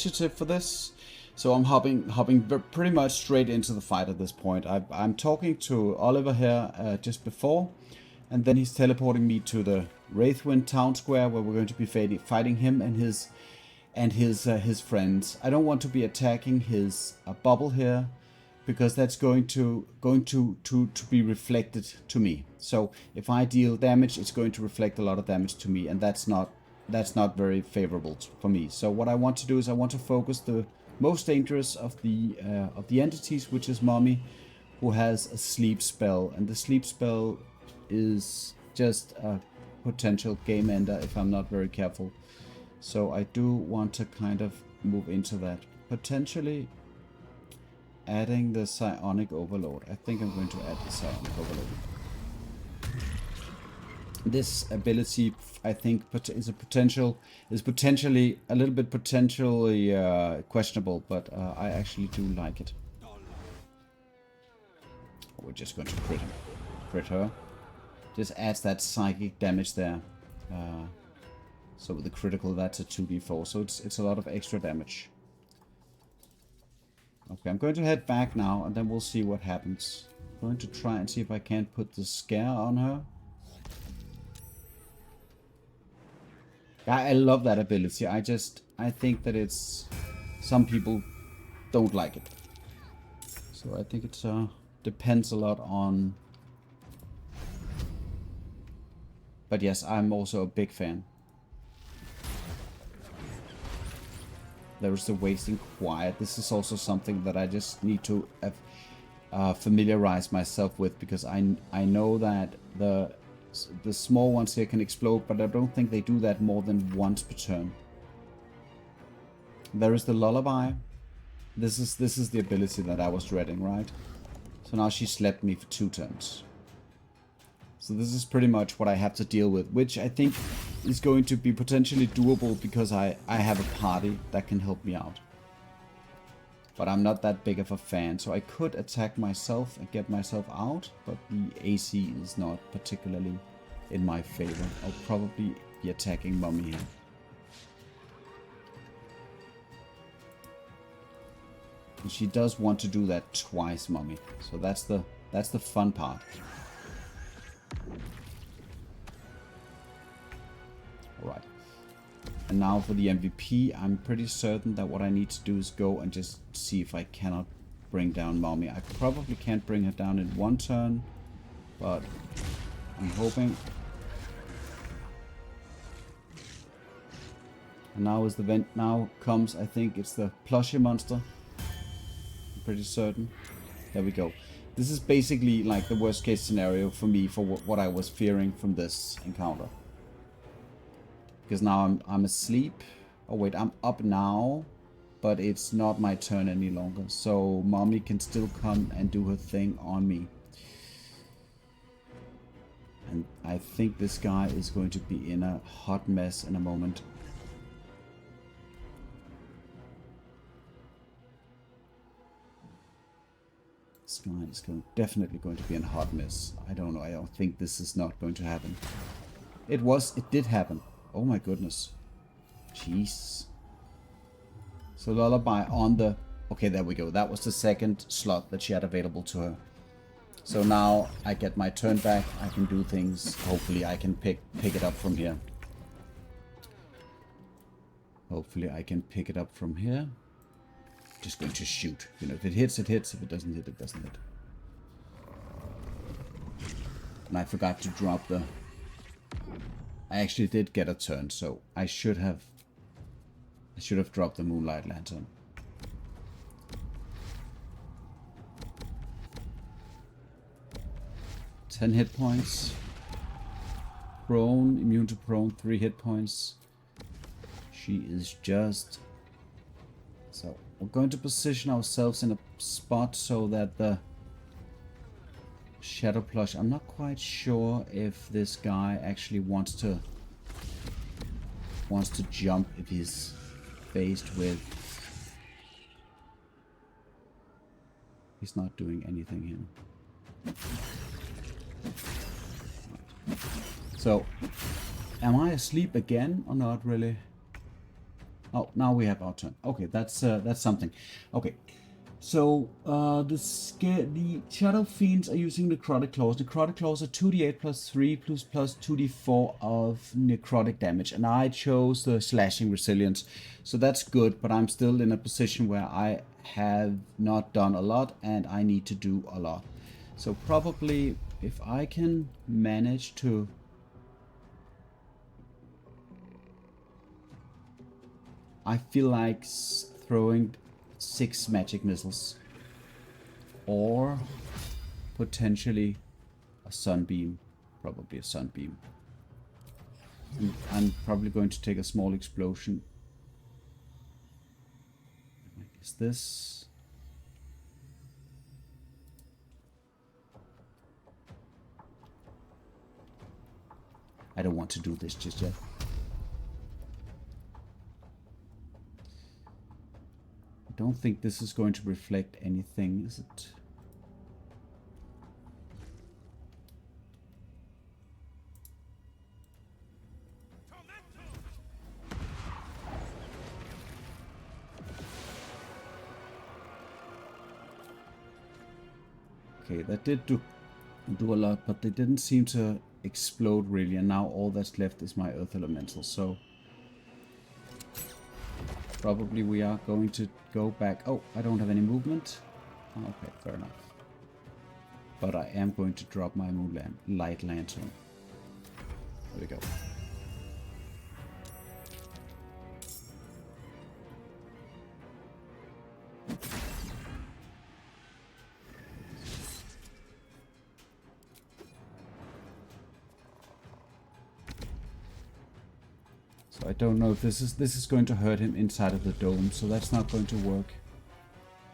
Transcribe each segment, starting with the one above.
initiative for this. So I'm hopping pretty much straight into the fight at this point. I'm talking to Oliver here just before, and then he's teleporting me to the Reithwin Town Square, where we're going to be fighting him and his friends. I don't want to be attacking his bubble here, because that's going to be reflected to me. So if I deal damage, it's going to reflect a lot of damage to me, and that's not very favorable for me. So what I want to do is I want to focus the most dangerous of the entities, which is Mommy, who has a sleep spell, and the sleep spell is just a potential game ender if I'm not very careful. So I do want to kind of move into that, potentially adding the psionic overload. I think I'm going to add the psionic overload. This ability, I think, is potentially a little bit questionable, but I actually do like it. We're just going to crit her. Just adds that psychic damage there. So with the critical, that's a 2d4, so it's a lot of extra damage. Okay, I'm going to head back now, and then we'll see what happens. I'm going to try and see if I can't put the scare on her. I love that ability. I think that it's... some people don't like it. So I think it depends a lot on... But yes, I'm also a big fan. There is the wasting quiet. This is also something that I just need to familiarize myself with, because I know that the small ones here can explode, but I don't think they do that more than once per turn. There is the lullaby. This is the ability that I was dreading, right? So now she slept me for 2 turns. So this is pretty much what I have to deal with, which I think is going to be potentially doable because I have a party that can help me out. But I'm not that big of a fan, so I could attack myself and get myself out, but the AC is not particularly in my favor. I'll probably be attacking Mommy here. And she does want to do that twice, Mommy. So that's the fun part. Alright. And now for the MVP, I'm pretty certain that what I need to do is go and just see if I cannot bring down Mommy. I probably can't bring her down in 1 turn, but I'm hoping. And now comes, I think it's the plushie monster. I'm pretty certain. There we go. This is basically like the worst case scenario for me for what I was fearing from this encounter. Because now I'm asleep. Oh wait, I'm up now, but it's not my turn any longer. So Mommy can still come and do her thing on me. And I think this guy is going to be in a hot mess in a moment. This guy is definitely going to be in a hot mess. I don't know. I don't think this is not going to happen. It did happen. Oh my goodness. Jeez. So lullaby on the... Okay, there we go. That was the second slot that she had available to her. So now I get my turn back. I can do things. Hopefully I can pick it up from here. Hopefully I can pick it up from here. Just going to shoot. You know, if it hits, it hits. If it doesn't hit, it doesn't hit. And I forgot to drop the... I actually did get a turn, so I should have dropped the Moonlight Lantern. Ten hit points. Prone, immune to prone, 3 hit points. She is just... So, we're going to position ourselves in a spot so that the Shadow Plush... I'm not quite sure if this guy actually wants to jump if he's faced with... He's not doing anything here. So, am I asleep again or not really? Oh, now we have our turn. Okay, that's something. Okay, so the Shadow Fiends are using Necrotic Claws. Necrotic Claws are 2d8 plus 3 plus 2d4 of necrotic damage, and I chose the Slashing Resilience, so that's good. But I'm still in a position where I have not done a lot, and I need to do a lot. So probably if I can manage to. I feel like throwing 6 magic missiles. Or potentially a sunbeam. Probably a sunbeam. I'm probably going to take a small explosion. Is this... I don't want to do this just yet. I don't think this is going to reflect anything, is it? Okay, that did do a lot, but they didn't seem to explode really, and now all that's left is my Earth Elemental, so probably we are going to go back. Oh, I don't have any movement. Okay, fair enough. But I am going to drop my light lantern. There we go. So I don't know if this is going to hurt him inside of the dome, so that's not going to work.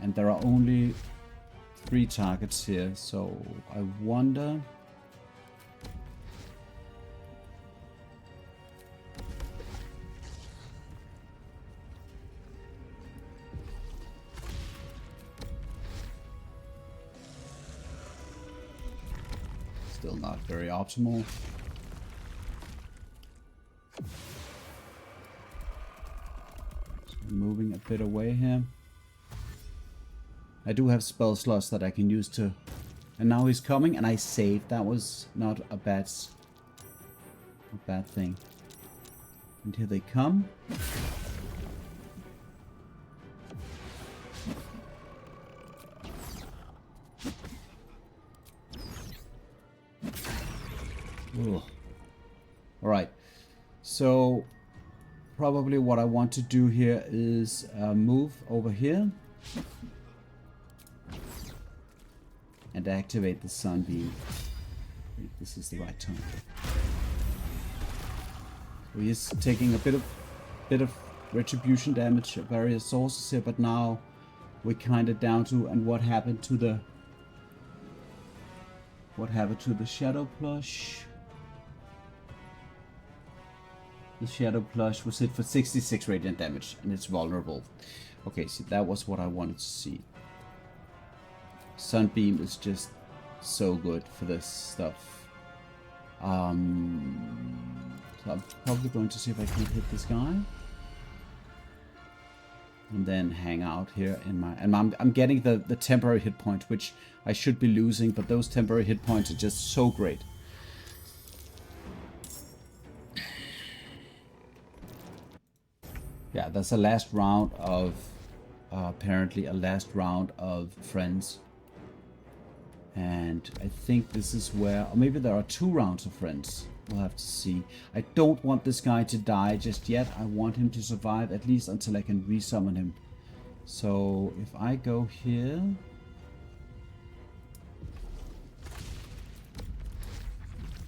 And there are only 3 targets here, so I wonder. Still not very optimal. Moving a bit away here. I do have spell slots that I can use to... And now he's coming, and I saved. That was not a bad thing. And here they come. Alright. So... probably what I want to do here is move over here and activate the sunbeam. This is the right time. So he's taking a bit of retribution damage at various sources here, but now we're kind of down to, and what happened to the shadow plush? The shadow plush was hit for 66 radiant damage, and it's vulnerable. Okay, so that was what I wanted to see. Sunbeam is just so good for this stuff. So I'm probably going to see if I can hit this guy. And then hang out here in my... And I'm getting the temporary hit point, which I should be losing, but those temporary hit points are just so great. Yeah, that's the last round of... apparently a last round of friends. And I think this is where... Or maybe there are 2 rounds of friends. We'll have to see. I don't want this guy to die just yet. I want him to survive at least until I can resummon him. So if I go here...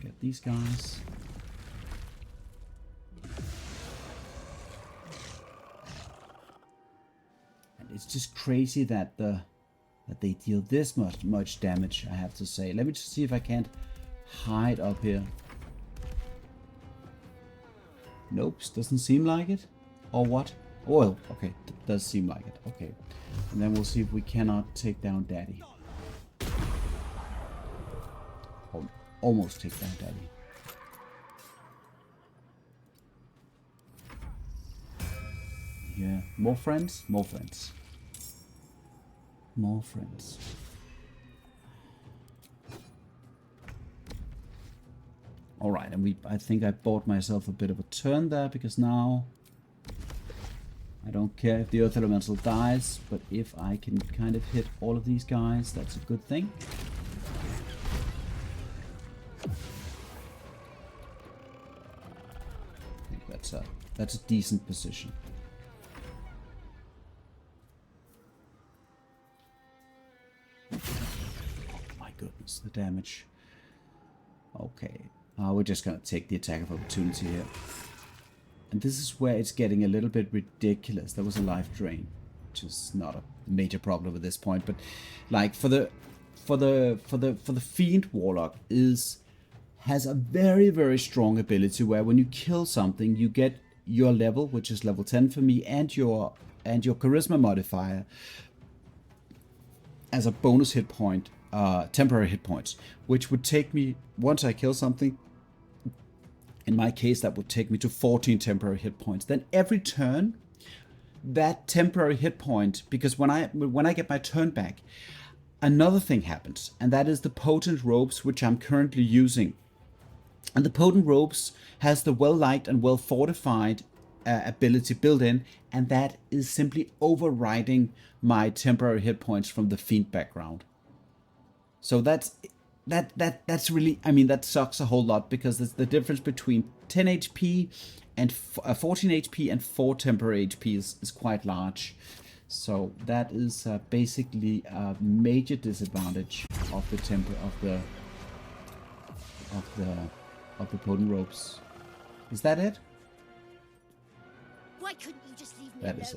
Get these guys. And it's just crazy that they deal this much damage, I have to say. Let me just see if I can't hide up here. Nope, doesn't seem like it. Or what? Oh, well, okay, it does seem like it. Okay. And then we'll see if we cannot take down Daddy. Almost take down Daddy. Yeah, more friends, more friends. More friends. Alright, and I think I bought myself a bit of a turn there, because now I don't care if the Earth Elemental dies, but if I can kind of hit all of these guys, that's a good thing. I think that's a decent position. Oh my goodness, the damage. Okay, we're just gonna take the attack of opportunity here. And this is where it's getting a little bit ridiculous. There was a life drain, which is not a major problem at this point, but like for the fiend warlock has a very, very strong ability where when you kill something, you get your level, which is level 10 for me, and your charisma modifier as a bonus hit point, temporary hit points, which would take me, once I kill something, in my case that would take me to 14 temporary hit points. Then every turn, that temporary hit point, because when I get my turn back, another thing happens, and that is the potent robes, which I'm currently using. And the potent robes has the well-liked and well-fortified ability built in, and that is simply overriding my temporary hit points from the fiend background. So that's really, I mean, that sucks a whole lot, because the difference between 10 HP and 14 HP and 4 temporary HP is quite large. So that is basically a major disadvantage of the potent ropes. Is that it? Why couldn't you just leave me That alone? is it.